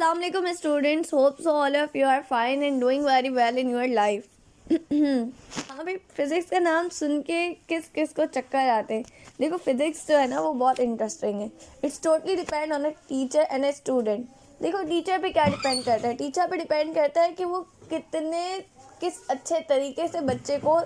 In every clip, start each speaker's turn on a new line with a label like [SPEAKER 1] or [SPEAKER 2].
[SPEAKER 1] Assalamu alaikum students. Hope so all of you are fine and doing very well in your life. हाँ भाई, physics का नाम सुन के किस किस को चक्कर आते हैं। देखो फिज़िक्स जो है ना वो बहुत इंटरेस्टिंग है. It's totally depend on a teacher and a student. देखो टीचर पे क्या डिपेंड करता है. टीचर पे डिपेंड करता है कि वो किस अच्छे तरीके से बच्चे को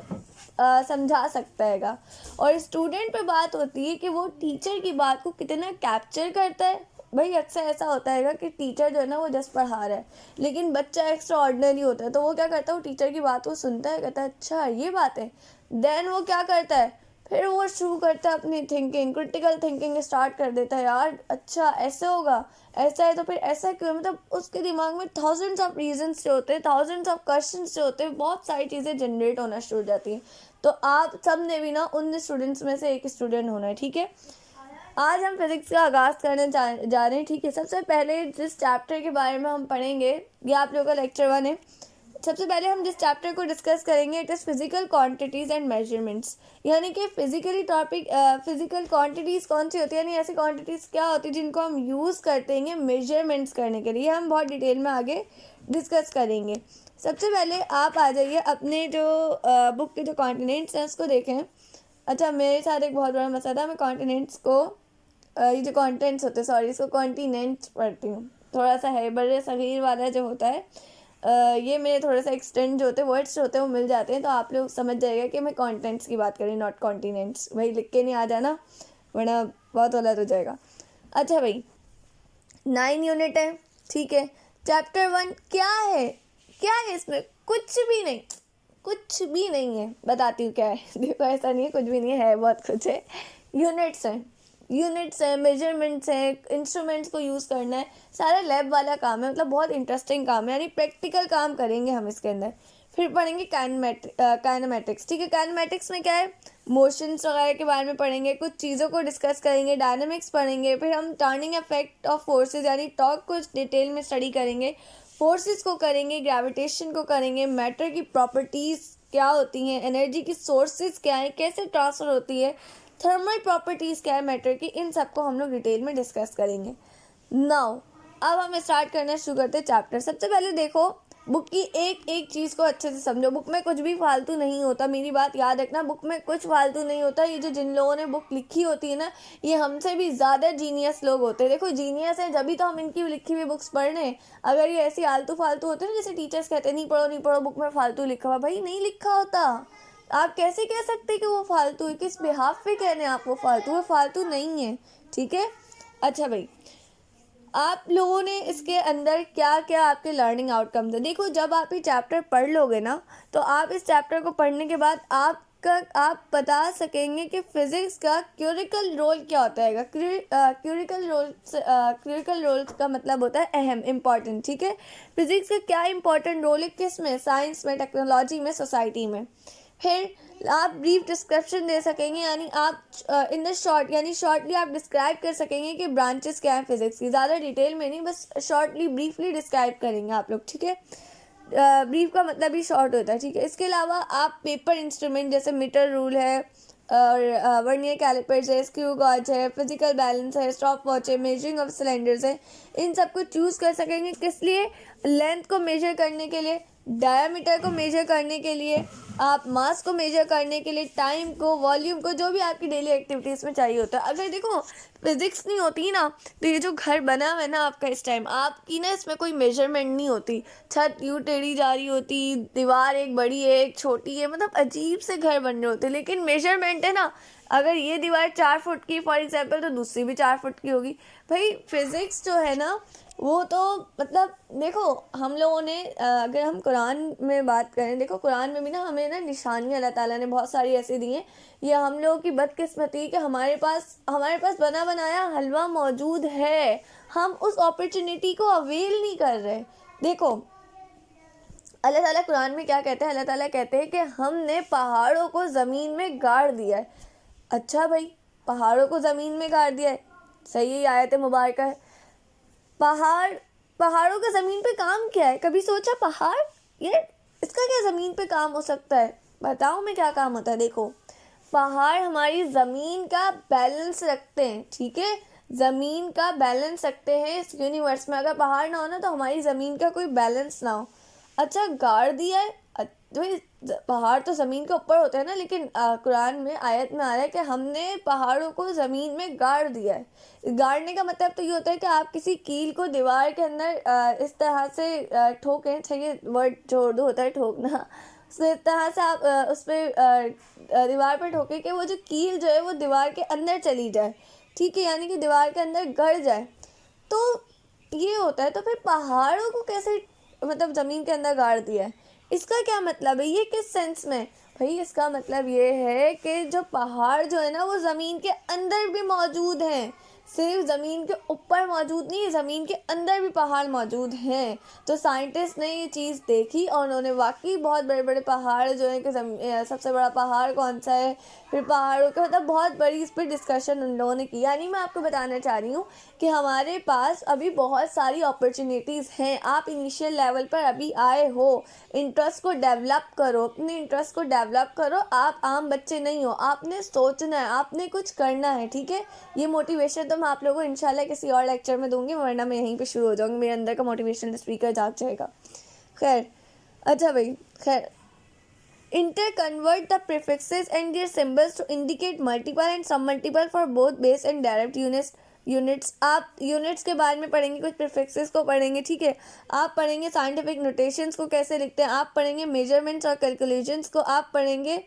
[SPEAKER 1] समझा सकता हैगा. और स्टूडेंट पे बात होती है कि वो टीचर की बात को कितना कैप्चर करता है. भाई अक्सर ऐसा होता है कि टीचर जो है ना वो जस्ट पढ़ा रहा है, लेकिन बच्चा एक्स्ट्रा ऑर्डिनरी होता है, तो वो क्या करता है, वो टीचर की बात को सुनता है, कहता है अच्छा ये बात है. देन वो क्या करता है, फिर वो शुरू करता है अपनी थिंकिंग, क्रिटिकल थिंकिंग स्टार्ट कर देता है. यार अच्छा ऐसे होगा, ऐसा है तो फिर ऐसा क्यों. मतलब उसके दिमाग में थाउजेंड्स ऑफ रीजंस जो होते हैं, थाउजेंड्स ऑफ क्वेश्चंस जो होते हैं, बहुत सारी चीज़ें जनरेट होना शुरू हो जाती हैं. तो आप सब ने भी ना उन स्टूडेंट्स में से एक स्टूडेंट होना है. ठीक है, आज हम फिज़िक्स का आगाज़ करने जा रहे हैं. ठीक है, सबसे पहले जिस चैप्टर के बारे में हम पढ़ेंगे, ये आप लोगों का लेक्चर 1 है. सबसे पहले हम जिस चैप्टर को डिस्कस करेंगे it is physical quantities and measurements. यानी कि फिज़िकल क्वांटिटीज़ कौन सी होती है, यानी ऐसी क्वांटिटीज़ क्या होती है जिनको हम यूज़ करते हैं मेजरमेंट्स करने के लिए. हम बहुत डिटेल में आगे डिस्कस करेंगे. सबसे पहले आप आ जाइए अपने जो बुक के जो कॉन्टिनेंट्स हैं उसको देखें. अच्छा, मेरे साथ एक बहुत बड़ा मसला था. मैं कॉन्टिनेंट्स को ये जो कॉन्टेंट्स होते हैं, सॉरी, इसको कॉन्टिनेंट्स पढ़ती हूँ. थोड़ा सा है बड़े सग़ीर वाला जो होता है, ये मेरे थोड़ा सा एक्सटेंड जो होते हैं, वर्ड्स जो होते हैं वो मिल जाते हैं, तो आप लोग समझ जाएगा कि मैं कॉन्टेंट्स की बात करी, नॉट कॉन्टिनेंट्स. भाई लिख के नहीं आ जाना वरना बहुत गलत हो जाएगा. अच्छा भाई, 9 यूनिट है. ठीक है, चैप्टर 1 क्या है इसमें, कुछ भी नहीं है. बताती हूँ क्या है. देखो ऐसा नहीं है कुछ भी नहीं है बहुत कुछ है. यूनिट्स हैं, मेजरमेंट्स हैं, इंस्ट्रूमेंट्स को यूज़ करना है, सारा लैब वाला काम है. मतलब बहुत इंटरेस्टिंग काम है, यानी प्रैक्टिकल काम करेंगे हम इसके अंदर. फिर पढ़ेंगे काइनेमेटिक्स. ठीक है, काइनेमेटिक्स में क्या है, मोशंस वगैरह के बारे में पढ़ेंगे, कुछ चीज़ों को डिस्कस करेंगे, डायनामिक्स पढ़ेंगे. फिर हम टर्निंग इफेक्ट ऑफ फोर्सेस यानी टॉर्क को डिटेल में स्टडी करेंगे. फोर्सेस को करेंगे, ग्रेविटेशन को करेंगे, मैटर की प्रॉपर्टीज़ क्या होती हैं, एनर्जी की सोर्सेज क्या है, कैसे ट्रांसफ़र होती है, थर्मल प्रॉपर्टीज़ क्या है मैटर की, इन सबको हम लोग डिटेल में डिस्कस करेंगे. नाउ अब हम स्टार्ट करना शुरू करते हैं चैप्टर. सबसे पहले देखो बुक की एक चीज़ को अच्छे से समझो. बुक में कुछ भी फालतू नहीं होता, मेरी बात याद रखना. बुक में कुछ फालतू नहीं होता. ये जो जिन लोगों ने बुक लिखी होती है ना, ये हमसे भी ज़्यादा जीनियस लोग होते हैं. देखो जीनियस है जब भी तो हम इनकी लिखी हुई बुक्स पढ़ रहे हैं. अगर ये ऐसी आलतू फालतू होते हैं ना, जैसे टीचर्स कहते हैं नहीं पढ़ो बुक में फालतू लिखा हुआ, भाई नहीं लिखा होता. आप कैसे कह सकते हैं कि वो फालतू है, किस बिहाफ पे कह रहे हैं आप वो फालतू नहीं है. ठीक है, अच्छा भाई, आप लोगों ने इसके अंदर क्या क्या आपके लर्निंग आउटकम्स है. देखो जब आप ये चैप्टर पढ़ लोगे ना, तो आप इस चैप्टर को पढ़ने के बाद आप बता सकेंगे कि फिज़िक्स का क्यूरिकल रोल क्या होता है. क्यूरिकल रोल का मतलब होता है अहम, इम्पॉर्टेंट. ठीक है, फिज़िक्स का क्या इम्पॉर्टेंट रोल है, किस में, साइंस में, टेक्नोलॉजी में, सोसाइटी में. फिर आप ब्रीफ डिस्क्रिप्शन दे सकेंगे, यानी आप इन द शॉर्ट यानी शॉर्टली आप डिस्क्राइब कर सकेंगे कि ब्रांचेस क्या हैं फिज़िक्स की. ज़्यादा डिटेल में नहीं, बस शॉर्टली ब्रीफली डिस्क्राइब करेंगे आप लोग. ठीक है, ब्रीफ का मतलब ही शॉर्ट होता है. ठीक है, इसके अलावा आप पेपर इंस्ट्रूमेंट जैसे मीटर रूल है और वर्नियर कैलिपर्स है, स्क्रू गॉज है, फिजिकल बैलेंस है, स्टॉप वॉच है, मेजरिंग ऑफ सिलेंडर्स है, इन सब को चूज़ कर सकेंगे. किस लिए, लेंथ को मेजर करने के लिए, डायमीटर को मेजर करने के लिए, आप मास को मेजर करने के लिए, टाइम को, वॉल्यूम को, जो भी आपकी डेली एक्टिविटीज़ में चाहिए होता है. अगर देखो फिज़िक्स नहीं होती ना, तो ये जो घर बना हुआ है ना आपका इस टाइम, आपकी ना इसमें कोई मेजरमेंट नहीं होती. छत यूँ टेढ़ी जा रही होती, दीवार एक बड़ी है एक छोटी है, मतलब अजीब से घर बन रहे होते. लेकिन मेजरमेंट है ना, अगर ये दीवार 4 फुट की फॉर एग्जाम्पल, तो दूसरी भी 4 फुट की होगी. भाई फिज़िक्स जो है ना वो तो मतलब देखो हम लोगों ने अगर हम कुरान में बात करें, देखो कुरान में भी ना हमें ना निशानियाँ अल्लाह ताला ने बहुत सारी ऐसी दी हैं. ये हम लोगों की बदकिस्मती कि हमारे पास बना बनाया हलवा मौजूद है, हम उस अपॉर्चुनिटी को अवेल नहीं कर रहे. देखो अल्लाह ताला कुरान में क्या कहते हैं, अल्लाह ताला कहते हैं कि हमने पहाड़ों को ज़मीन में गाड़ दिया है. अच्छा भाई, पहाड़ों को ज़मीन में गाड़ दिया है, सही आयत मुबारक है. पहाड़ों का ज़मीन पे काम क्या है, कभी सोचा पहाड़ ये इसका क्या ज़मीन पे काम हो सकता है. बताओ मैं क्या काम होता है. देखो पहाड़ हमारी ज़मीन का बैलेंस रखते हैं. ठीक है, ज़मीन का बैलेंस रखते हैं इस यूनिवर्स में। अगर पहाड़ ना हो ना तो हमारी ज़मीन का कोई बैलेंस ना हो। अच्छा, गाड़ दिया है, भाई पहाड़ तो ज़मीन के ऊपर होते हैं ना, लेकिन कुरान में आयत में आ रहा है कि हमने पहाड़ों को ज़मीन में गाड़ दिया है। गाड़ने का मतलब तो ये होता है कि आप किसी कील को दीवार के अंदर इस तरह से ठोकें, चाहिए वर्ड जो उर्दू होता है ठोकना, तो इस तरह से आप उस पर दीवार पर ठोके कि वो जो कील जो है वो दीवार के अंदर चली जाए, ठीक है, यानी कि दीवार के अंदर गड़ जाए, तो ये होता है। तो फिर पहाड़ों को कैसे मतलब ज़मीन के अंदर गाड़ दिया है, इसका क्या मतलब है, ये किस सेंस में? भाई इसका मतलब ये है कि जो पहाड़ जो है ना वो ज़मीन के अंदर भी मौजूद हैं, सिर्फ ज़मीन के ऊपर मौजूद नहीं, ज़मीन के अंदर भी पहाड़ मौजूद हैं। तो साइंटिस्ट ने ये चीज़ देखी और उन्होंने वाकई बहुत बड़े बड़े पहाड़ जो है कि सबसे बड़ा पहाड़ कौन सा है, फिर पहाड़ों के मतलब बहुत बड़ी इस पर डिस्कशन उन लोगों ने की। यानी मैं आपको बताना चाह रही हूँ कि हमारे पास अभी बहुत सारी अपॉर्चुनिटीज़ हैं। आप इनिशियल लेवल पर अभी आए हो, इंटरेस्ट को डेवलप करो, अपने इंटरेस्ट को डेवलप करो। आप आम बच्चे नहीं हो, आपने सोचना है, आपने कुछ करना है, ठीक है। ये मोटिवेशन तो मैं आप लोगों को इंशाल्लाह किसी और लेक्चर में दूंगी, वरना मैं यहीं पे शुरू हो जाऊंगी, मेरे अंदर का मोटिवेशनल स्पीकर जाग जाएगा। खैर, अच्छा भाई, खैर, interconvert the prefixes and their symbols to indicate multiple and submultiple for both base and direct units. आप यूनिट्स के बारे में पढ़ेंगे, कुछ प्रीफिक्सेस को पढ़ेंगे, ठीक है। आप पढ़ेंगे साइंटिफिक नोटेशंस को कैसे लिखते हैं, आप पढ़ेंगे मेजरमेंट्स और कैलकुलेशंस को, आप पढ़ेंगे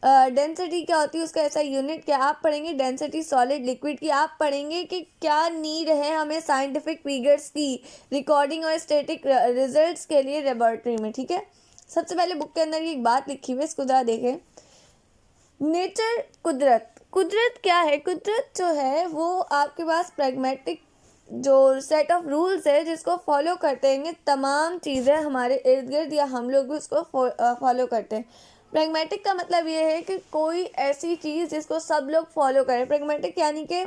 [SPEAKER 1] डेंसिटी क्या होती है उसका ऐसा यूनिट क्या, आप पढ़ेंगे डेंसिटी सॉलिड लिक्विड की, आप पढ़ेंगे कि क्या नीड है हमें साइंटिफिक फिगर्स की रिकॉर्डिंग और स्टैटिक रिजल्ट्स के लिए लेबोरेटरी में, ठीक है। सबसे पहले बुक के अंदर ये एक बात लिखी हुई है, इसको ज़रा देखें। नेचर, कुदरत। कुदरत क्या है? कुदरत जो है वो आपके पास प्रैग्मेटिक जो सेट ऑफ रूल्स है जिसको फॉलो करते हैं तमाम चीज़ें हमारे इर्द गिर्द, या हम लोग भी उसको फॉलो करते हैं। प्रैग्मेटिक का मतलब ये है कि कोई ऐसी चीज़ जिसको सब लोग फॉलो करें। प्रैग्मेटिक यानी कि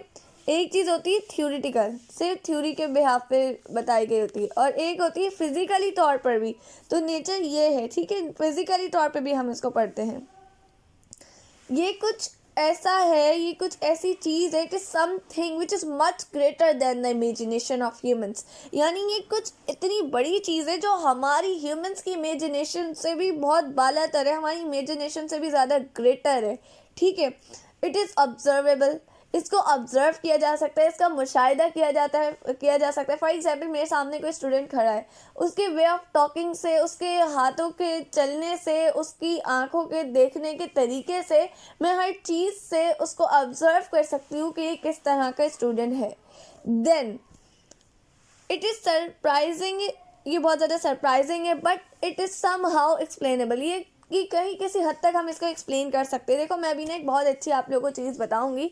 [SPEAKER 1] एक चीज़ होती है थ्योरिटिकल, सिर्फ थ्योरी के बिहाफ पे बताई गई होती है, और एक होती है फिजिकली तौर पर भी। तो नेचर ये है, ठीक है, फिजिकली तौर पे भी हम इसको पढ़ते हैं। ये कुछ ऐसा है, ये कुछ ऐसी चीज़ है कि something which is much greater than the imagination of humans. यानी ये कुछ इतनी बड़ी चीज़ है जो हमारी ह्यूमंस की इमेजिनेशन से भी बहुत बालातर है, हमारी इमेजिनेशन से भी ज़्यादा ग्रेटर है, ठीक है। इट इज़ ऑब्जर्वेबल, इसको ऑब्जर्व किया जा सकता है, इसका मुशाहिदा किया जा सकता है। फॉर एग्जाम्पल, मेरे सामने कोई स्टूडेंट खड़ा है, उसके वे ऑफ टॉकिंग से, उसके हाथों के चलने से, उसकी आंखों के देखने के तरीके से मैं हर चीज़ से उसको ऑब्जर्व कर सकती हूँ कि ये किस तरह का स्टूडेंट है। देन इट इज़ सरप्राइजिंग, ये बहुत ज़्यादा सरप्राइजिंग है, but it is somehow explainable, ये कि कहीं किसी हद तक हम इसको एक्सप्लेन कर सकते हैं। देखो, मैं अभी ना एक बहुत अच्छी आप लोगों को चीज़ बताऊंगी।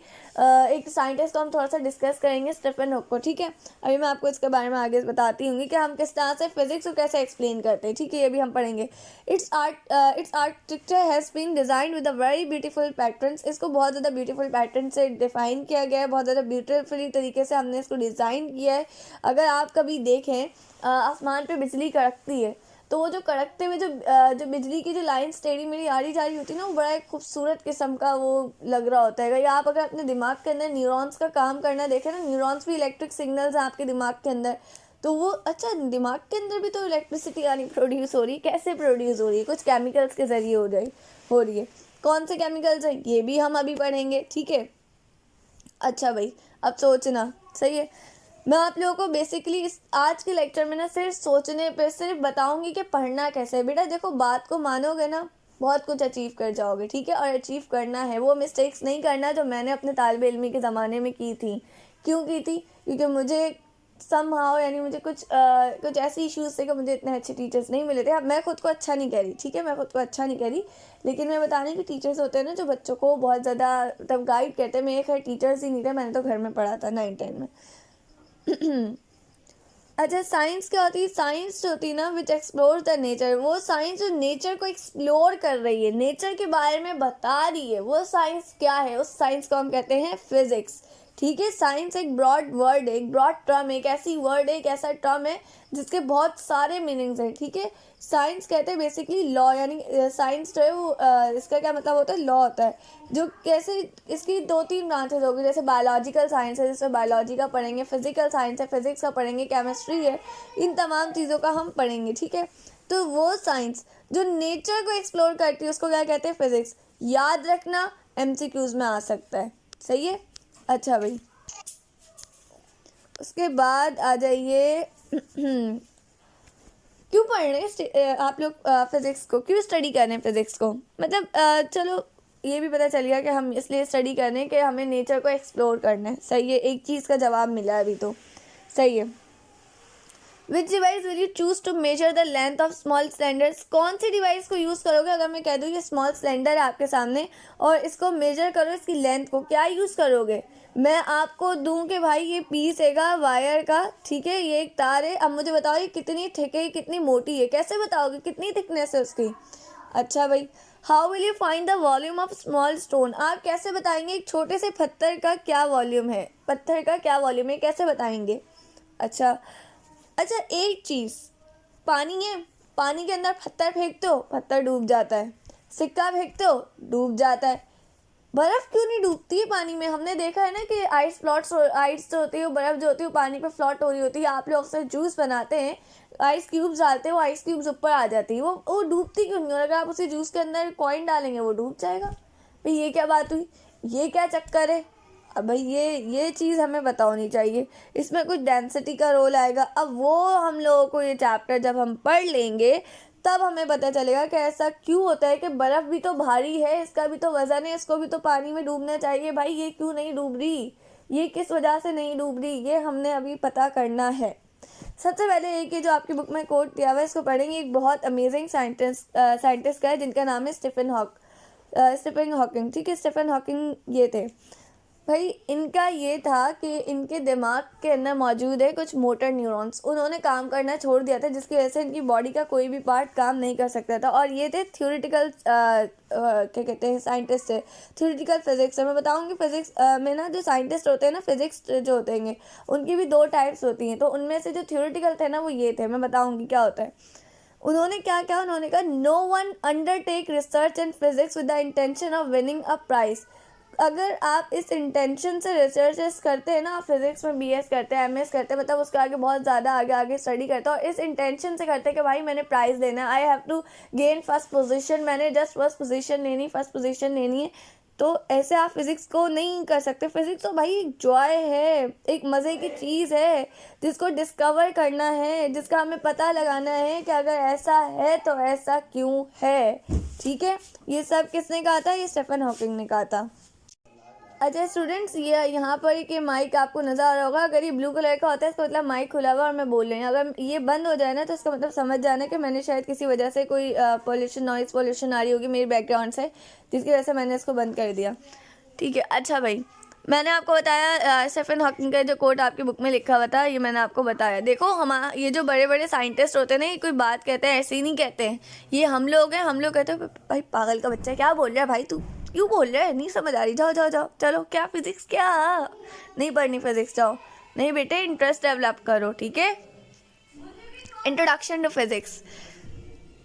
[SPEAKER 1] एक साइंटिस्ट को हम थोड़ा सा डिस्कस करेंगे, स्टीफन हॉकिंग को, ठीक है। अभी मैं आपको इसके बारे में आगे बताती हूँ कि हम किस तरह से फिजिक्स को कैसे एक्सप्लेन करते हैं, ठीक है। ये भी हम पढ़ेंगे। Its architecture has been design with a very beautiful patterns. इसको बहुत ज़्यादा ब्यूटीफुल पैटर्न से डिफ़ाइन किया गया है, बहुत ज़्यादा ब्यूटीफुली तरीके से हमने इसको डिज़ाइन किया है। अगर आप कभी देखें आसमान पर बिजली कड़कती है, तो वो जो कड़कते हुए जो बिजली की जो लाइन्स टेढ़ी मेढ़ी आड़ी जा रही होती है ना, वो बड़ा एक खूबसूरत किस्म का वो लग रहा होता है। या आप अगर अपने दिमाग के अंदर न्यूरॉन्स का काम करना देखें ना, न्यूरॉन्स भी इलेक्ट्रिक सिग्नल्स हैं आपके दिमाग के अंदर, तो वो अच्छा, दिमाग के अंदर भी तो इलेक्ट्रिसिटी यानी प्रोड्यूस हो रही है। कैसे प्रोड्यूस हो रही है? कुछ केमिकल्स के ज़रिए हो रही है। कौन से केमिकल्स हैं ये भी हम अभी पढ़ेंगे, ठीक है। अच्छा भाई, अब सोचना, सही है। मैं आप लोगों को बेसिकली इस आज के लेक्चर में ना सिर्फ सोचने पे सिर्फ बताऊंगी कि पढ़ना कैसे है। बेटा देखो, बात को मानोगे ना बहुत कुछ अचीव कर जाओगे, ठीक है। और अचीव करना है, वो मिस्टेक्स नहीं करना जो मैंने अपने तालिब इल्मी के ज़माने में की थी। क्यों की थी? क्योंकि मुझे समहाउ यानी मुझे कुछ ऐसे इश्यूज़ थे कि मुझे इतने अच्छे टीचर्स नहीं मिले थे। अब मैं खुद को अच्छा नहीं कह रही, ठीक है, मैं खुद को अच्छा नहीं कह रही, लेकिन मैं बता रही कि टीचर्स होते हैं ना जो बच्चों को बहुत ज़्यादा तब गाइड करते हैं। मेरे खैर टीचर्स ही नहीं थे, मैंने तो घर में पढ़ा था 9-10 में। अच्छा, साइंस क्या होती है? साइंस जो होती है ना विच एक्सप्लोर द नेचर, वो साइंस जो नेचर को एक्सप्लोर कर रही है, नेचर के बारे में बता रही है, वो साइंस क्या है? उस साइंस को हम कहते हैं फिजिक्स, ठीक है। साइंस एक ब्रॉड वर्ड है, एक ब्रॉड टर्म है, एक ऐसी वर्ड है, एक ऐसा टर्म है जिसके बहुत सारे मीनिंग्स हैं, ठीक है। साइंस कहते हैं बेसिकली लॉ, यानी साइंस जो है वो इसका क्या मतलब होता है, लॉ होता है। जो कैसे इसकी 2-3 ब्रांचेज होगी, जैसे बायोलॉजिकल साइंस है जिसमें बायोलॉजी का पढ़ेंगे, फिजिकल साइंस है फिजिक्स का पढ़ेंगे, केमिस्ट्री है, इन तमाम चीज़ों का हम पढ़ेंगे, ठीक है। तो वो साइंस जो नेचर को एक्सप्लोर करती है उसको क्या कहते हैं, फिजिक्स। याद रखना, MCQs में आ सकता है, सही है। अच्छा भाई, उसके बाद आ जाइए क्यों पढ़ रहे हैं आप लोग फिज़िक्स को, क्यों स्टडी कर रहे हैं फिज़िक्स को। मतलब चलो ये भी पता चल गया कि हम इसलिए स्टडी कर रहे हैं कि हमें नेचर को एक्सप्लोर करना है, सही है। एक चीज़ का जवाब मिला अभी तो, सही है। Which device will you choose to measure the length of small cylinders. कौन सी डिवाइस को यूज़ करोगे अगर मैं कह दूँ ये स्मॉल सिलेंडर है आपके सामने और इसको मेजर करो, इसकी लेंथ को, क्या यूज़ करोगे। मैं आपको दूं कि भाई ये पीस हैगा वायर का, ठीक है, ये एक तार है, अब मुझे बताओ ये कितनी थिक है, कितनी मोटी है, कैसे बताओगे कितनी थिकनेस है उसकी। अच्छा भाई, how will you find the volume of small stone. आप कैसे बताएंगे एक छोटे से पत्थर का क्या वॉल्यूम है, पत्थर का क्या वॉल्यूम है, कैसे बताएंगे। अच्छा, एक चीज़, पानी है, पानी के अंदर पत्थर फेंकते हो, पत्थर डूब जाता है, सिक्का फेंकते हो, डूब जाता है। बर्फ़ क्यों नहीं डूबती है पानी में। हमने देखा है ना कि आइस जो होती है, बर्फ़ जो होती है वो पानी पे फ्लोट हो रही होती है। आप लोग अक्सर जूस बनाते हैं, आइस क्यूब्स डालते हो, आइस क्यूब्स ऊपर आ जाती है, वो डूबती क्यों नहीं। और अगर आप उसी जूस के अंदर कॉइन डालेंगे वो डूब जाएगा। भाई ये क्या बात हुई, ये क्या चक्कर है। अब भाई ये चीज़ हमें पता होनी चाहिए। इसमें कुछ डेंसिटी का रोल आएगा, अब वो हम लोगों को ये चैप्टर जब हम पढ़ लेंगे तब हमें पता चलेगा कि ऐसा क्यों होता है कि बर्फ़ भी तो भारी है, इसका भी तो वज़न है, इसको भी तो पानी में डूबना चाहिए। भाई ये क्यों नहीं डूब रही, ये किस वजह से नहीं डूब रही, ये हमने अभी पता करना है। सबसे पहले एक ये जो आपकी बुक में कोट दिया हुआ है इसको पढ़ेंगे। एक बहुत अमेजिंग साइंटिस्ट का है जिनका नाम है स्टीफन हॉकिंग, ठीक है। स्टीफन हॉकिंग ये थे भाई, इनका ये था कि इनके दिमाग के अंदर मौजूद है कुछ मोटर न्यूरॉन्स, उन्होंने काम करना छोड़ दिया था जिसकी वजह से इनकी बॉडी का कोई भी पार्ट काम नहीं कर सकता था। और ये थे थ्योरेटिकल क्या कहते हैं, साइंटिस्ट थे, थ्योरेटिकल फिजिक्स है। मैं बताऊंगी फिजिक्स में ना जो साइंटिस्ट होते हैं ना, फिजिक्स जो होते हैं उनकी भी 2 टाइप्स होती हैं। तो उनमें से जो थ्योरेटिकल थे ना वो ये थे, मैं बताऊँगी क्या होता है। उन्होंने क्या कहा, उन्होंने कहा no one undertake research in physics with the intention of winning a prize. अगर आप इस इंटेंशन से रिसर्च करते हैं ना, आप फिजिक्स में BS करते हैं, MS करते हैं, मतलब उसके आगे बहुत ज़्यादा आगे स्टडी करते हैं और इस इंटेंशन से करते हैं कि भाई मैंने प्राइज़ लेना है, I have to gain first position, मैंने जस्ट फर्स्ट पोजीशन लेनी है, तो ऐसे आप फिज़िक्स को नहीं कर सकते। फिज़िक्स तो भाई एक जॉय है, एक मज़े की चीज़ है जिसको डिस्कवर करना है, जिसका हमें पता लगाना है कि अगर ऐसा है तो ऐसा क्यों है, ठीक है। ये सब किसने कहा था, ये स्टीफन हॉकिंग ने कहा था। अच्छा स्टूडेंट्स, ये यहाँ पर कि माइक आपको नज़र आ रहा होगा, अगर ये ब्लू कलर का होता है इसका मतलब माइक खुला हुआ और मैं बोल रही हूँ। अगर ये बंद हो जाए ना तो इसका मतलब समझ जाना कि मैंने शायद किसी वजह से कोई नॉइज़ पोल्यूशन आ रही होगी मेरे बैकग्राउंड से, जिसकी वजह से मैंने इसको बंद कर दिया, ठीक है। अच्छा भाई, मैंने आपको बताया स्टीफन हॉकिंग का जो कोट आपकी बुक में लिखा हुआ था, ये मैंने आपको बताया। देखो ये जो बड़े बड़े साइंटिस्ट होते हैं ना, ये कोई बात कहते हैं ऐसे ही नहीं कहते हैं, ये हम लोग हैं, हम लोग कहते हैं भाई पागल का बच्चा क्या बोल रहा है भाई, तू क्यों बोल रहे हैं, नहीं समझ आ रही, जाओ चलो, क्या फिजिक्स क्या नहीं पढ़नी फिजिक्स, जाओ। नहीं बेटे, इंटरेस्ट डेवलप करो, ठीक है। Introduction to physics.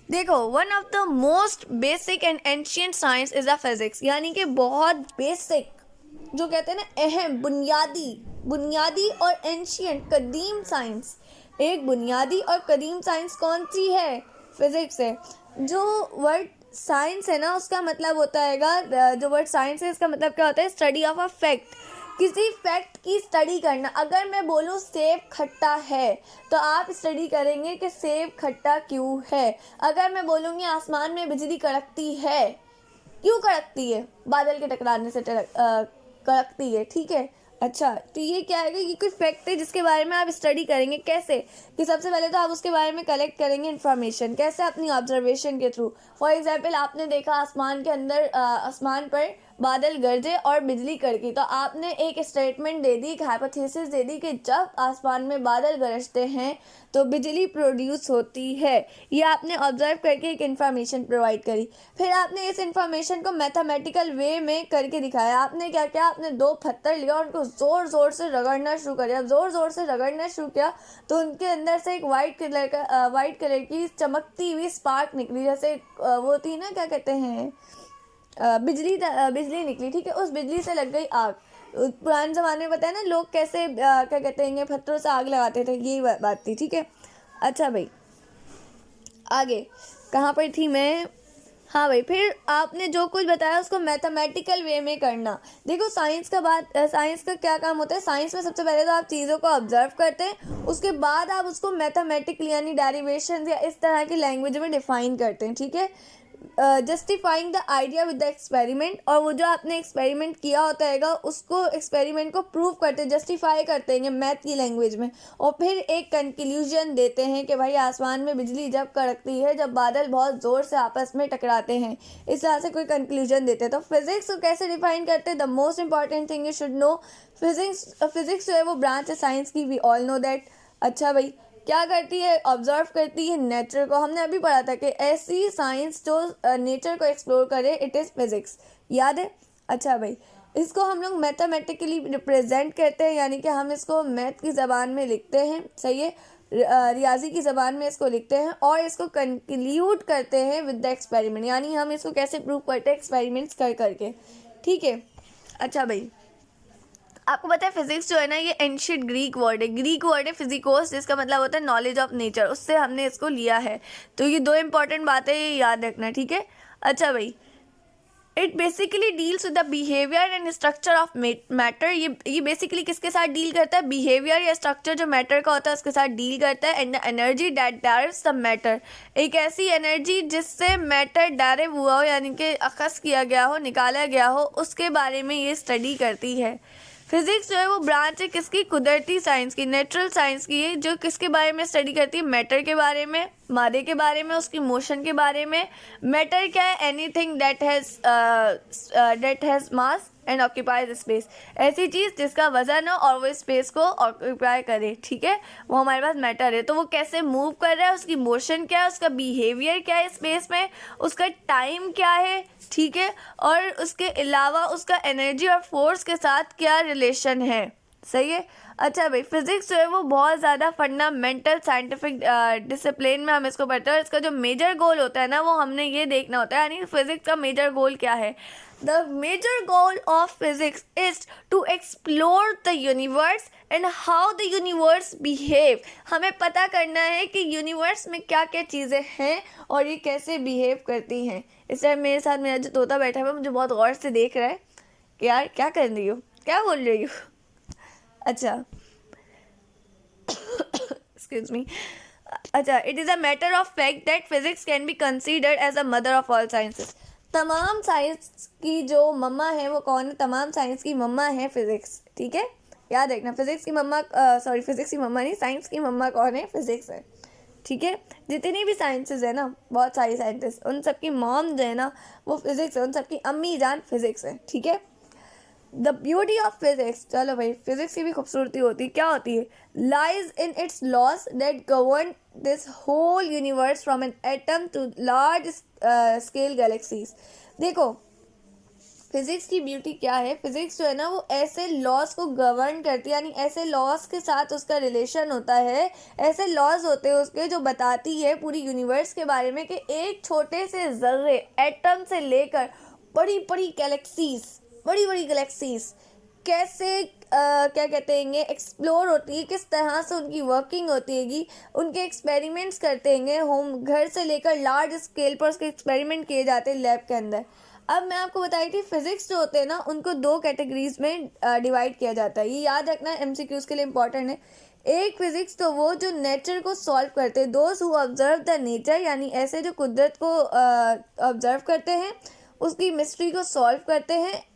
[SPEAKER 1] देखो, one of the most basic and ancient science is a physics, यानी कि बहुत बेसिक, जो कहते हैं ना अहम, बुनियादी और एंशियंट, कदीम साइंस। एक बुनियादी और कदीम साइंस कौन सी है, फिजिक्स है। जो वर्ड साइंस है ना उसका मतलब होता है, जो वर्ड साइंस है इसका मतलब क्या होता है, स्टडी ऑफ अ फैक्ट, किसी फैक्ट की स्टडी करना। अगर मैं बोलूँ सेब खट्टा है तो आप स्टडी करेंगे कि सेब खट्टा क्यों है। अगर मैं बोलूँगी आसमान में बिजली कड़कती है, क्यों कड़कती है, बादल के टकराने से कड़कती है, ठीक है। अच्छा, तो ये क्या है कि ये कोई फैक्ट है जिसके बारे में आप स्टडी करेंगे। कैसे कि सबसे पहले तो आप उसके बारे में कलेक्ट करेंगे इन्फॉर्मेशन, कैसे, अपनी ऑब्जर्वेशन के थ्रू। फॉर एग्जांपल आपने देखा आसमान के अंदर, आसमान पर बादल गरजे और बिजली कड़की। तो आपने एक स्टेटमेंट दे दी, एक हाइपोथेसिस दे दी कि जब आसमान में बादल गरजते हैं तो बिजली प्रोड्यूस होती है। ये आपने ऑब्जर्व करके एक इन्फॉर्मेशन प्रोवाइड करी। फिर आपने इस इन्फॉर्मेशन को मैथमेटिकल वे में करके दिखाया। आपने क्या किया, आपने 2 पत्थर लिया और उनको ज़ोर ज़ोर से रगड़ना शुरू कर दिया। ज़ोर ज़ोर से रगड़ना शुरू किया तो उनके अंदर से एक वाइट कलर की चमकती हुई स्पार्क निकली, जैसे वो थी ना, क्या कहते हैं, बिजली निकली। ठीक है, उस बिजली से लग गई आग। पुराने ज़माने में बताया ना लोग कैसे क्या कहते हैं, पत्थरों से आग लगाते थे, यही बात थी। ठीक है, अच्छा भाई आगे कहाँ पर थी मैं। हाँ भाई, फिर आपने जो कुछ बताया उसको मैथमेटिकल वे में करना। देखो साइंस का क्या काम होता है। साइंस में सबसे पहले तो आप चीज़ों को ऑब्जर्व करते हैं, उसके बाद आप उसको मैथमेटिकली यानी डेरिवेशन या इस तरह की लैंग्वेज में डिफाइन करते हैं। ठीक है, justifying the idea with the experiment, और वो जो आपने एक्सपेरिमेंट किया होता है उसको एक्सपेरिमेंट को प्रूव करते, जस्टिफाई करते हैं मैथ की लैंग्वेज में, और फिर एक कंक्लूजन देते हैं कि भाई आसमान में बिजली जब कड़कती है जब बादल बहुत ज़ोर से आपस में टकराते हैं। इस तरह से कोई कंक्लूजन देते हैं। तो फिजिक्स को कैसे डिफाइन करते हैं, the most important thing you should know, physics जो है वो ब्रांच है साइंस की, वी ऑल नो दैट। अच्छा भाई, क्या करती है, ऑब्जर्व करती है नेचर को। हमने अभी पढ़ा था कि ऐसी साइंस जो नेचर को एक्सप्लोर करे, इट इज़ फिजिक्स, याद है। अच्छा भाई, इसको हम लोग मैथमेटिकली रिप्रेजेंट करते हैं, यानी कि हम इसको मैथ की ज़बान में लिखते हैं, सही है, रियाजी की ज़बान में इसको लिखते हैं, और इसको कंक्लूड करते हैं विद द एक्सपेरिमेंट, यानी हम इसको कैसे प्रूव करते हैं, एक्सपेरिमेंट्स कर करके। ठीक है, अच्छा भाई, आपको पता है फिजिक्स जो है ना ये एंशिएंट ग्रीक वर्ड है फिजिकोस, जिसका मतलब होता है नॉलेज ऑफ नेचर, उससे हमने इसको लिया है। तो ये 2 इंपॉर्टेंट बातें ये याद रखना। ठीक है, अच्छा भाई, it basically deals with the behaviour and structure of matter. ये बेसिकली किसके साथ डील करता है, बिहेवियर या स्ट्रक्चर जो मैटर का होता है उसके साथ डील करता है। And the energy that directs the matter, एक ऐसी एनर्जी जिससे मैटर डायरेक्ट हुआ हो, यानी कि अखज़ किया गया हो, निकाला गया हो, उसके बारे में ये स्टडी करती है। फिजिक्स जो है वो ब्रांच है किसकी, कुदरती साइंस की, नेचुरल साइंस की है, जो किसके बारे में स्टडी करती है, मैटर के बारे में, मादे के बारे में, उसकी मोशन के बारे में। मैटर क्या है, anything that has mass and occupies space, ऐसी चीज़ जिसका वजन हो और वो स्पेस को ऑक्यूपाई करे। ठीक है, वो हमारे पास मैटर है। तो वो कैसे मूव कर रहा है, उसकी मोशन क्या है, उसका बिहेवियर क्या है स्पेस में, उसका टाइम क्या है, ठीक है, और उसके अलावा उसका एनर्जी और फोर्स के साथ क्या रिलेशन है, सही है। अच्छा भाई, फिजिक्स जो है वो बहुत ज़्यादा फंडामेंटल साइंटिफिक डिसिप्लिन में हम इसको पढ़ते हैं, और इसका जो मेजर गोल होता है ना वो हमने ये देखना होता है, यानी फिजिक्स का मेजर गोल क्या है। The major goal of physics is to explore the universe and how the universe behave. हमें पता करना है कि यूनिवर्स में क्या क्या चीज़ें हैं और ये कैसे बिहेव करती हैं। इस टाइम मेरे साथ मेरा जो तोता बैठा हुआ है मुझे बहुत गौर से देख रहा है कि यार क्या कर रही हो, क्या बोल रही हो। अच्छा एक्सक्यूज मी। अच्छा, it is a matter of fact that physics can be considered as a mother of all sciences. तमाम साइंस की जो मम्मा है वो कौन है, तमाम साइंस की मम्मा है फिजिक्स। ठीक है, याद रखना, फिजिक्स की मम्मा फिजिक्स की मम्मा नहीं, साइंस की मम्मा कौन है, फिजिक्स है। ठीक है, जितनी भी साइंसेस है ना, बहुत सारी साइंसेस, उन सबकी मॉम जो है ना वो फिजिक्स है, उन सबकी अम्मी जान फिजिक्स है। ठीक है, द ब्यूटी ऑफ फिजिक्स, चलो भाई फिजिक्स की भी खूबसूरती होती है, क्या होती है, lies in its laws that govern this whole universe from an atom to large scale galaxies. देखो फिजिक्स की ब्यूटी क्या है, फिजिक्स जो है ना वो ऐसे लॉस को गवर्न करती है, यानी ऐसे लॉस के साथ उसका रिलेशन होता है, ऐसे लॉज होते हैं उसके जो बताती है पूरी यूनिवर्स के बारे में कि एक छोटे से जर्रे एटम से लेकर बड़ी बड़ी गैलेक्सीज कैसे क्या कहते हैं एक्सप्लोर होती है, किस तरह से उनकी वर्किंग होती हैगी, उनके एक्सपेरिमेंट्स करते हैं, होम घर से लेकर लार्ज स्केल पर उसके एक्सपेरिमेंट किए जाते हैं लैब के अंदर। अब मैं आपको बताई थी फिजिक्स जो होते हैं ना उनको 2 कैटेगरीज में डिवाइड किया जाता है, ये याद रखना, एमसीक्यूज के लिए इंपॉर्टेंट है। एक फिजिक्स तो वो जो नेचर को सॉल्व करते हैं, those who observe the nature, यानी ऐसे जो कुदरत को ऑब्जर्व करते हैं, उसकी मिस्ट्री को सॉल्व करते हैं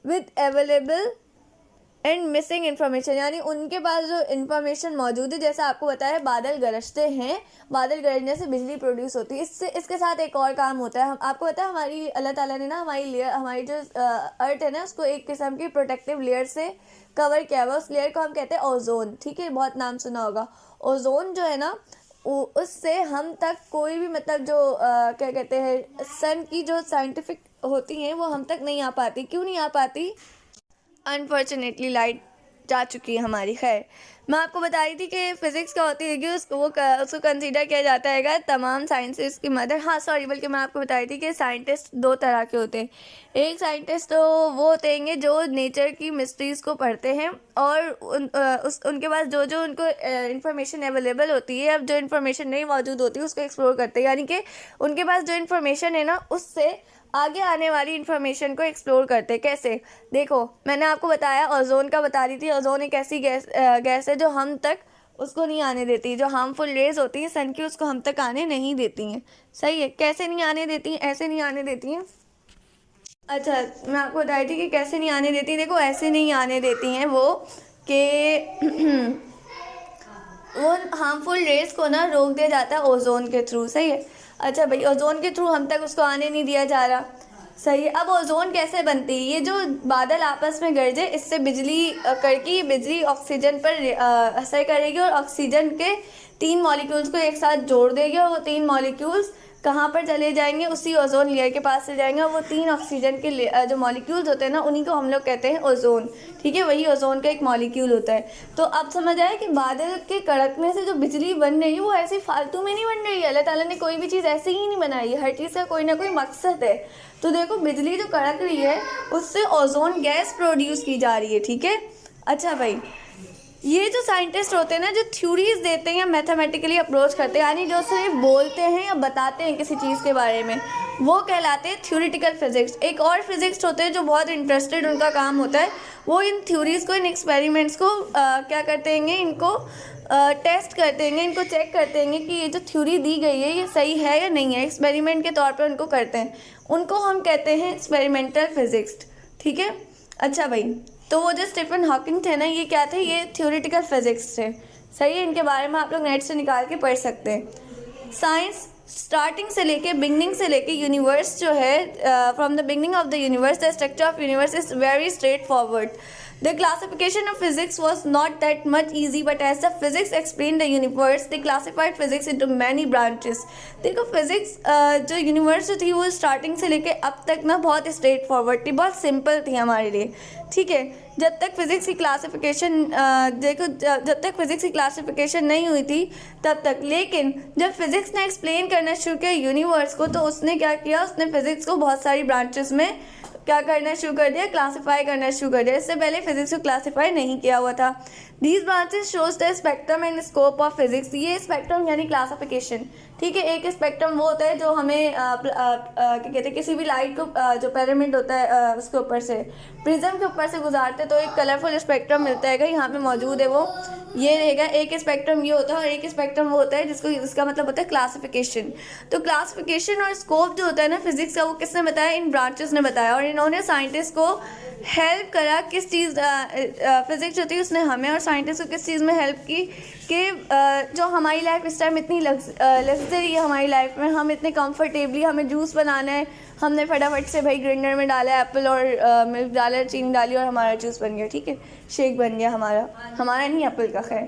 [SPEAKER 1] with available and missing information, यानी उनके पास जो इन्फॉर्मेशन मौजूद है, जैसा आपको बताया बादल गरजते हैं, बादल गरजने से बिजली प्रोड्यूस होती है। इसके साथ एक और काम होता है, हम आपको पता है हमारी अल्लाह ताला ने ना हमारी जो अर्थ है ना उसको एक किस्म की प्रोटेक्टिव लेयर से कवर किया हुआ। उस लेयर को हम कहते हैं ओजोन, ठीक है, बहुत नाम सुना होगा। ओजोन जो है ना उससे हम तक कोई भी मतलब जो क्या कहते हैं सन की जो साइंटिफिक होती हैं वो हम तक नहीं आ पाती। क्यों नहीं आ पाती? अनफॉर्चुनेटली लाइट जा चुकी है हमारी। खैर, मैं आपको बता रही थी कि फ़िज़िक्स क्या होती है कि उसको कंसीडर किया जाता है तमाम साइंसेस की मदर। हाँ सॉरी, बल्कि मैं आपको बता रही थी कि साइंटिस्ट दो तरह के होते हैं। एक साइंटिस्ट तो वो होते हैं जो नेचर की मिस्ट्रीज़ को पढ़ते हैं और उनके पास जो उनको इन्फॉर्मेशन अवेलेबल होती है, अब जो इन्फॉर्मेशन नहीं मौजूद होती है उसको एक्सप्लोर करते हैं, यानी कि उनके पास जो इन्फॉर्मेशन है ना उससे आगे आने वाली इन्फॉर्मेशन को एक्सप्लोर करते। कैसे? देखो, मैंने आपको बताया ओजोन का बता रही थी। ओजोन एक ऐसी गैस है जो हम तक उसको नहीं आने देती, जो हार्मफुल रेज होती हैं सन की उसको हम तक आने नहीं देती हैं। सही है। कैसे नहीं आने देती हैं? ऐसे नहीं आने देती हैं। अच्छा, मैं आपको बता रही थी कि कैसे नहीं आने देती। देखो, ऐसे नहीं आने देती हैं वो कि वो हार्मफुल रेज को ना रोक दिया जाता है ओजोन के थ्रू। सही है। अच्छा भाई, ओजोन के थ्रू हम तक उसको आने नहीं दिया जा रहा। सही है। अब ओजोन कैसे बनती है? ये जो बादल आपस में गरजे, इससे बिजली करके बिजली ऑक्सीजन पर असर करेगी और ऑक्सीजन के 3 मॉलिक्यूल्स को एक साथ जोड़ देगी और वो 3 मॉलिक्यूल्स कहाँ पर चले जाएंगे? उसी ओजोन लेयर के पास से जाएंगे और वो 3 ऑक्सीजन के जो मॉलिक्यूल्स होते हैं ना उन्हीं को हम लोग कहते हैं ओजोन। ठीक है, वही ओजोन का एक मॉलिक्यूल होता है। तो अब समझ आया कि बादल के कड़कने से जो बिजली बन रही है वो ऐसी फालतू में नहीं बन रही है। अल्लाह ताला ने कोई भी चीज़ ऐसे ही नहीं बनाई है, हर चीज़ का कोई ना कोई मकसद है। तो देखो, बिजली जो कड़क रही है उससे ओजोन गैस प्रोड्यूस की जा रही है। ठीक है। अच्छा भाई, ये जो साइंटिस्ट होते हैं ना जो थ्योरीज देते हैं या मैथमेटिकली अप्रोच करते हैं, यानी जो सिर्फ बोलते हैं या बताते हैं किसी चीज़ के बारे में, वो कहलाते हैं थ्योरेटिकल फिजिक्स। एक और फिजिक्स होते हैं जो बहुत इंटरेस्टेड उनका काम होता है, वो इन थ्योरीज को, इन एक्सपेरिमेंट्स को क्या करते हैं, इनको टेस्ट करते हैं, इनको चेक करते हैं कि ये जो थ्योरी दी गई है ये सही है या नहीं है। एक्सपेरिमेंट के तौर पर उनको करते हैं, उनको हम कहते हैं एक्सपेरिमेंटल फिजिक्स। ठीक है। अच्छा भाई, तो वो जो स्टीफन हॉकिंग थे ना, ये क्या थे? ये थ्योरेटिकल फिजिक्स थे। सही है। इनके बारे में आप लोग नेट से निकाल के पढ़ सकते हैं। साइंस स्टार्टिंग से लेके बिगनिंग से लेके यूनिवर्स जो है, from the beginning of the universe the structure of universe is very straight forward. The classification of physics was not that much easy, but as the physics explained the universe, they classified physics into many branches. देखो, physics जो universe जो थी वो starting से लेके अब तक ना बहुत स्ट्रेट फॉरवर्ड थी, बहुत सिंपल थी हमारे लिए। ठीक है। जब तक फिज़िक्स की क्लासिफिकेशन देखो, जब तक फिज़िक्स की क्लासिफिकेशन नहीं हुई थी तब तक, लेकिन जब फिज़िक्स ने एक्सप्लेन करना शुरू किया यूनिवर्स को, तो उसने क्या किया, उसने फिज़िक्स को बहुत सारी ब्रांचेस में क्या करना शुरू कर दिया, क्लासिफाई करना शुरू कर दिया। इससे पहले फिजिक्स को क्लासिफाई नहीं किया हुआ था। These branches shows the spectrum and scope of physics. ये स्पेक्ट्रम यानी क्लासिफिकेशन। ठीक है। एक स्पेक्ट्रम वो होता है जो हमें क्या कहते हैं, किसी भी लाइट को जो पिरामिड होता है उसके ऊपर से, प्रिज्म के ऊपर से गुजारते तो एक कलरफुल स्पेक्ट्रम मिलता है। यहाँ पे मौजूद है, वो ये रहेगा। एक स्पेक्ट्रम ये होता है और एक स्पेक्ट्रम वो होता है जिसका मतलब होता है क्लासिफिकेशन। तो क्लासिफिकेशन और स्कोप जो होता है ना फिजिक्स का, वो किसने बताया? इन ब्रांचेस ने बताया। और इन्होंने साइंटिस्ट को हेल्प करा। किस चीज़, फिजिक्स जो थी उसने हमें और साइंटिस्ट को किस चीज़ में हेल्प की कि जो हमारी लाइफ इस टाइम इतनी लग्जरी है, हमारी लाइफ में हम इतने कंफर्टेबली, हमें जूस बनाना है, हमने फटाफट से भाई ग्राइंडर में डाला एप्पल और मिल्क डाला, चीनी डाली और हमारा जूस बन गया। ठीक है, शेक बन गया हमारा नहीं, एप्पल का। खैर,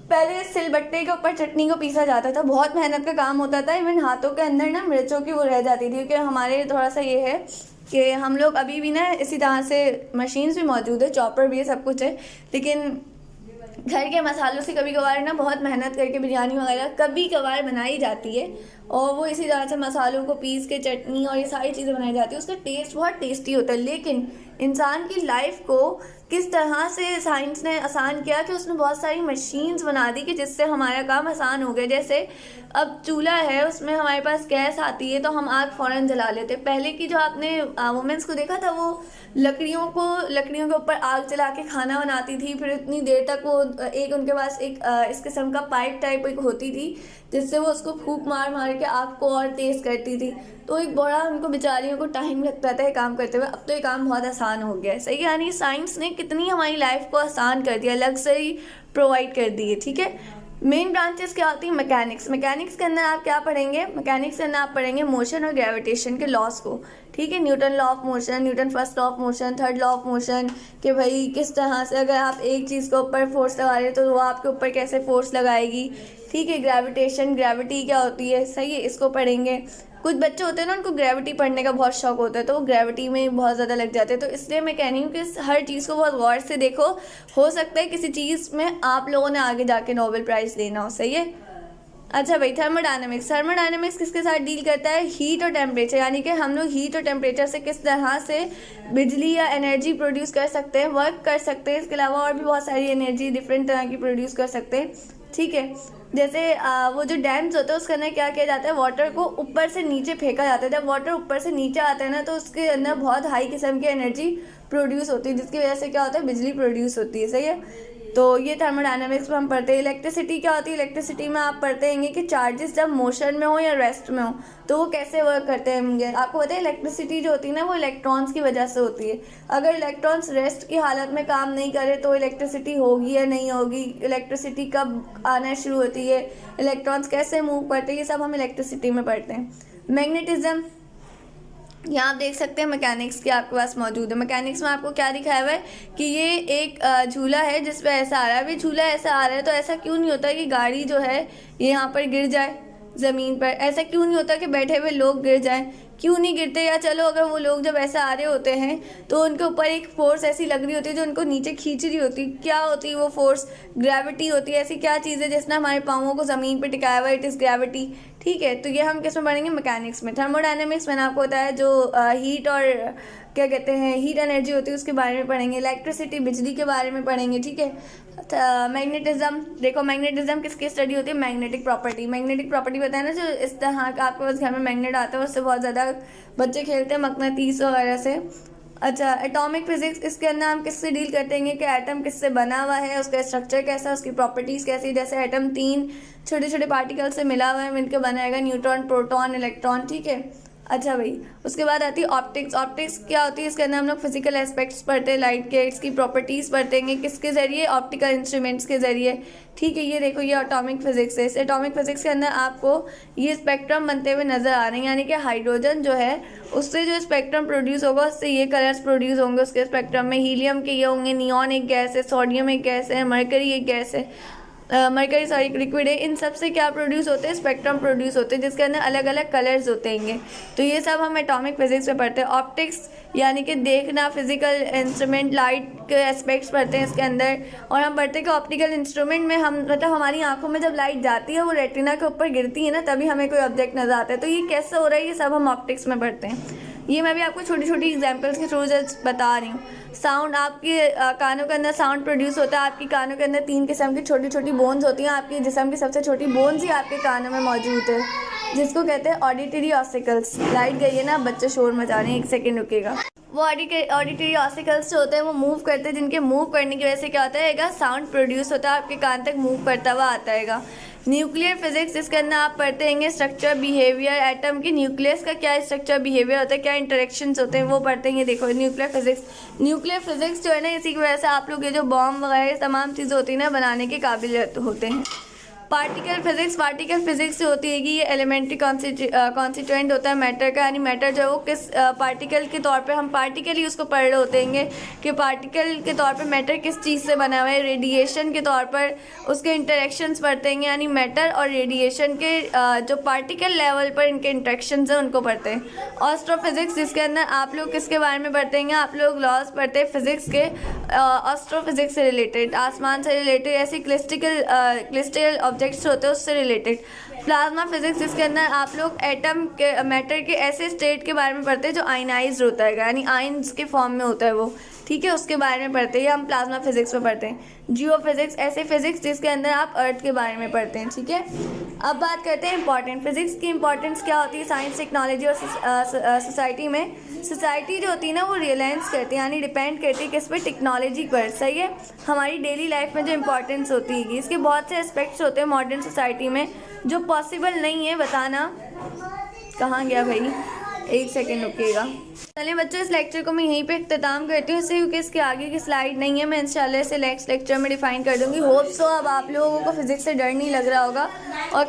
[SPEAKER 1] पहले सिलबट्टे के ऊपर चटनी को पीसा जाता था, बहुत मेहनत का काम होता था। इवन हाथों के अंदर ना मिर्चों की वो रह जाती थी, क्योंकि हमारे थोड़ा सा ये है कि हम लोग अभी भी ना इसी तरह से, मशीन्स भी मौजूद है, चॉपर भी है, सब कुछ है, लेकिन घर के मसालों से कभी कभार ना बहुत मेहनत करके बिरयानी वगैरह कभी कभार बनाई जाती है, और वो इसी तरह से मसालों को पीस के चटनी और ये सारी चीज़ें बनाई जाती है। उसका टेस्ट बहुत टेस्टी होता है। लेकिन इंसान की लाइफ को किस तरह से साइंस ने आसान किया कि उसने बहुत सारी मशीन्स बना दी कि जिससे हमारा काम आसान हो गया। जैसे अब चूल्हा है, उसमें हमारे पास गैस आती है तो हम आग फ़ौरन जला लेते। पहले की जो आपने वुमेंस को देखा था, वो लकड़ियों के ऊपर आग जला के खाना बनाती थी, फिर इतनी देर तक वो उनके पास एक इस किस्म का पाइप टाइप एक होती थी जिससे वो उसको फूंक मार मार के आग को और तेज़ करती थी। तो एक बड़ा उनको बेचारियों को टाइम लगता था ये काम करते हुए। अब तो ये काम बहुत आसान हो गया है, सही है। यानी साइंस ने कितनी हमारी लाइफ को आसान कर दिया, लग्जरी प्रोवाइड कर दी है, ठीक है। मेन ब्रांचेस क्या होती है? मैकेनिक्स। मैकेनिक्स के अंदर आप क्या पढ़ेंगे? मैकेनिक्स के अंदर आप पढ़ेंगे मोशन और ग्रेविटेशन के लॉस को, ठीक है। Newton law of motion, Newton first law of motion, third law of motion, कि भाई किस तरह से अगर आप एक चीज़ के ऊपर फोर्स लगा रहे हैं तो वो आपके ऊपर कैसे फोर्स लगाएगी, ठीक है। ग्रेविटेशन, ग्रेविटी क्या होती है, सही है, इसको पढ़ेंगे। कुछ बच्चे होते हैं ना, उनको ग्रेविटी पढ़ने का बहुत शौक होता है, तो वो ग्रेविटी में बहुत ज़्यादा लग जाते हैं। तो इसलिए मैं कह रही हूँ कि हर चीज़ को बहुत गौर से देखो। हो सकता है किसी चीज़ में आप लोगों ने आगे जाके नोबेल प्राइज़ लेना हो, सही है। अच्छा भाई, थर्मोडायनेमिक्स। थर्मोडायनेमिक्स किसके साथ डील करता है? हीट और टेम्परेचर, यानी कि हम लोग हीट और टेम्परेचर से किस तरह से बिजली या एनर्जी प्रोड्यूस कर सकते हैं, वर्क कर सकते हैं। इसके अलावा और भी बहुत सारी एनर्जी डिफरेंट तरह की प्रोड्यूस कर सकते हैं, ठीक है। जैसे वो जो डैम्स होते हैं उसके अंदर क्या किया जाता है? वाटर को ऊपर से नीचे फेंका जाता है। जब वाटर ऊपर से नीचे आता है ना, तो उसके अंदर बहुत हाई किस्म की एनर्जी प्रोड्यूस होती है, जिसकी वजह से क्या होता है? बिजली प्रोड्यूस होती है, सही है। तो ये थर्मोडायनामिक्स में हम पढ़ते हैं। इलेक्ट्रिसिटी क्या होती है? इलेक्ट्रिसिटी में आप पढ़ते हैं कि चार्जेस जब मोशन में हो या रेस्ट में हो तो वो कैसे वर्क करते हैं। आपको पता है इलेक्ट्रिसिटी जो होती है ना, वो इलेक्ट्रॉन्स की वजह से होती है। अगर इलेक्ट्रॉन्स रेस्ट की हालत में काम नहीं करे तो इलेक्ट्रिसिटी होगी या नहीं होगी, इलेक्ट्रिसिटी कब आना शुरू होती है, इलेक्ट्रॉन्स कैसे मूव करते हैं, ये सब हम इलेक्ट्रिसिटी में पढ़ते हैं। मैग्नेटिज्म, यहाँ आप देख सकते हैं मैकेनिक्स की आपके पास मौजूद है। मैकेनिक्स में आपको क्या दिखाया हुआ है कि ये एक झूला है जिस पे ऐसा आ रहा है। अभी झूला ऐसा आ रहा है तो ऐसा क्यों नहीं होता कि गाड़ी जो है ये यहाँ पर गिर जाए ज़मीन पर? ऐसा क्यों नहीं होता कि बैठे हुए लोग गिर जाएं? क्यों नहीं गिरते? या चलो अगर वो लोग जब ऐसा आ रहे होते हैं तो उनके ऊपर एक फोर्स ऐसी लग रही होती है जो उनको नीचे खींच रही होती है। क्या होती है वो फोर्स? ग्रेविटी होती है। ऐसी क्या चीज़ है जिसने हमारे पाँवों को ज़मीन पर टिकाया हुआ है? इट इज़ ग्रेविटी, ठीक है। तो ये हम किस में पढ़ेंगे? मैकेनिक्स में। थर्मोडायनेमिक्स मैंने आपको बताया जो हीट और क्या कहते हैं हीट एनर्जी होती है उसके बारे में पढ़ेंगे। इलेक्ट्रिसिटी, बिजली के बारे में पढ़ेंगे, ठीक है। मैग्नेटिज्म, देखो मैग्नेटिज्म किसकी स्टडी होती है? Magnetic property. मैग्नेटिक प्रॉपर्टी बताया ना, जो इस तरह का आपके पास घर में मैग्नेट आता है उससे बहुत ज़्यादा बच्चे खेलते हैं, मकनातीस वगैरह से। अच्छा, एटॉमिक फिजिक्स, इसके अंदर हम किससे डील करते हैं कि एटम किससे बना हुआ है, उसका स्ट्रक्चर कैसा, उसकी प्रॉपर्टीज़ कैसी। जैसे एटम 3 छोटे छोटे पार्टिकल से मिला हुआ है, मिलकर बनाएगा न्यूट्रॉन, प्रोटॉन, इलेक्ट्रॉन, ठीक है। अच्छा भाई, उसके बाद आती है ऑप्टिक्स। ऑप्टिक्स क्या होती है? इसके अंदर हम लोग फिजिकल एस्पेक्ट्स पढ़ते हैं, लाइट के, इसकी प्रॉपर्टीज़ पढ़ते हैं किसके ज़रिए? ऑप्टिकल इंस्ट्रूमेंट्स के ज़रिए, ठीक है। ये देखो, ये एटॉमिक फिजिक्स है। इस एटॉमिक फिजिक्स के अंदर आपको ये स्पेक्ट्रम बनते हुए नज़र आ रहे हैं, यानी कि हाइड्रोजन जो है उससे जो स्पेक्ट्रम प्रोड्यूस होगा उससे ये कलर्स प्रोड्यूस होंगे उसके स्पेक्ट्रम में। हीलियम के ये होंगे, नियॉन एक गैस है, सोडियम एक गैस है, मरकरी एक गैस है, मरकरी सॉरी लिक्विड है। इन सब से क्या प्रोड्यूस होते हैं? स्पेक्ट्रम प्रोड्यूस होते हैं जिसके अंदर अलग अलग कलर्स होते हैं। तो ये सब हम एटॉमिक फिजिक्स में पढ़ते हैं। ऑप्टिक्स यानी कि देखना, फिजिकल इंस्ट्रूमेंट, लाइट के एस्पेक्ट्स पढ़ते हैं इसके अंदर। और हम पढ़ते हैं कि ऑप्टिकल इंस्ट्रूमेंट में हम मतलब हमारी आंखों में जब लाइट जाती है वो रेटिना के ऊपर गिरती है ना, तभी हमें कोई ऑब्जेक्ट नजर आता है। तो ये कैसे हो रहा है? ये सब हम ऑप्टिक्स में पढ़ते हैं। ये मैं भी आपको छोटी छोटी एग्जांपल्स के थ्रू जस्ट बता रही हूँ। साउंड, आपके कानों के अंदर साउंड प्रोड्यूस होता है। आपकी कानों के अंदर 3 किस्म की छोटी छोटी बोन्स होती हैं। आपके जिस्म की सबसे छोटी बोन्स ही आपके कानों में मौजूद है, जिसको कहते हैं ऑडिटरी ऑसिकल्स। लाइट गई है ना, बच्चे शोर मचा रहे हैं, 1 सेकेंड रुकेगा। वो ऑडिटरी ऑसिकल्स जो होते हैं वो मूव करते हैं, जिनके मूव करने की वजह से क्या होता है? साउंड प्रोड्यूस होता है, आपके कान तक मूव करता हुआ आता है। न्यूक्लियर फिजिक्स, इसके अंदर आप पढ़ते हैं स्ट्रक्चर, बिहेवियर, एटम की न्यूक्लियस का क्या स्ट्रक्चर, बिहेवियर होता है, क्या इंटरेक्शंस होते हैं, वो पढ़ते हैं। देखो न्यूक्लियर फिजिक्स। न्यूक्लियर फिजिक्स जो है ना, इसी की वजह से आप लोग ये जो बॉम्ब वगैरह तमाम चीज़ें होती है ना बनाने के काबिल होते हैं। पार्टिकल फिजिक्स, पार्टिकल फिजिक्स से होती है कि ये एलिमेंट्री कॉन्स्टिट्यूएंट होता है मैटर का, यानी मैटर जो है वो किस पार्टिकल के तौर पे, हम पार्टिकल ही उसको पढ़ रहे होते हैं कि पार्टिकल के तौर पे मैटर किस चीज़ से बना हुआ है। रेडिएशन के तौर पर उसके इंटरेक्शंस पढ़ते हैं, यानी मैटर और रेडिएशन के जो पार्टिकल लेवल पर इनके इंटरेक्शंस हैं उनको पढ़ते हैं। एस्ट्रोफिजिक्स, जिसके अंदर आप लोग किसके बारे में पढ़ते हैं? आप लोग लॉज पढ़ते हैं फिजिक्स के, एस्ट्रोफिजिक्स से रिलेटेड, आसमान से रिलेटेड, ऐसे क्लिस्टिकल ऑब्जेक्ट्स होते हैं उससे रिलेटेड। प्लाज्मा फिजिक्स, जिसके अंदर आप लोग एटम के, मैटर के ऐसे स्टेट के बारे में पढ़ते हैं जो आयनाइज्ड होता है, यानी आयन्स के फॉर्म में होता है वो, ठीक है, उसके बारे में पढ़ते हैं। हम प्लाज्मा फिजिक्स में पढ़ते हैं। जियो फिजिक्स, ऐसे फिजिक्स जिसके अंदर आप अर्थ के बारे में पढ़ते हैं, ठीक है। अब बात करते हैं इंपॉर्टेंट फिजिक्स की। इंपॉर्टेंस क्या होती है साइंस, टेक्नोलॉजी और सोसाइटी में? सोसाइटी जो होती है ना वो रियलाइज करती है, यानी डिपेंड करती है किस पे? टेक्नोलॉजी पर, सही है। हमारी डेली लाइफ में जो इंपॉर्टेंस होती है, इसके बहुत से एस्पेक्ट्स होते हैं मॉडर्न सोसाइटी में जो पॉसिबल नहीं है बताना कहाँ गया भाई, एक सेकेंड रुकिएगा। चलिए बच्चों, इस लेक्चर को मैं यहीं पे इख्तिताम करती हूँ, इससे क्योंकि इसके आगे की स्लाइड नहीं है, मैं इंशाल्लाह इसे नेक्स्ट लेक्चर में डिफाइन कर दूँगी। होप सो अब आप लोगों को फिजिक्स से डर नहीं लग रहा होगा और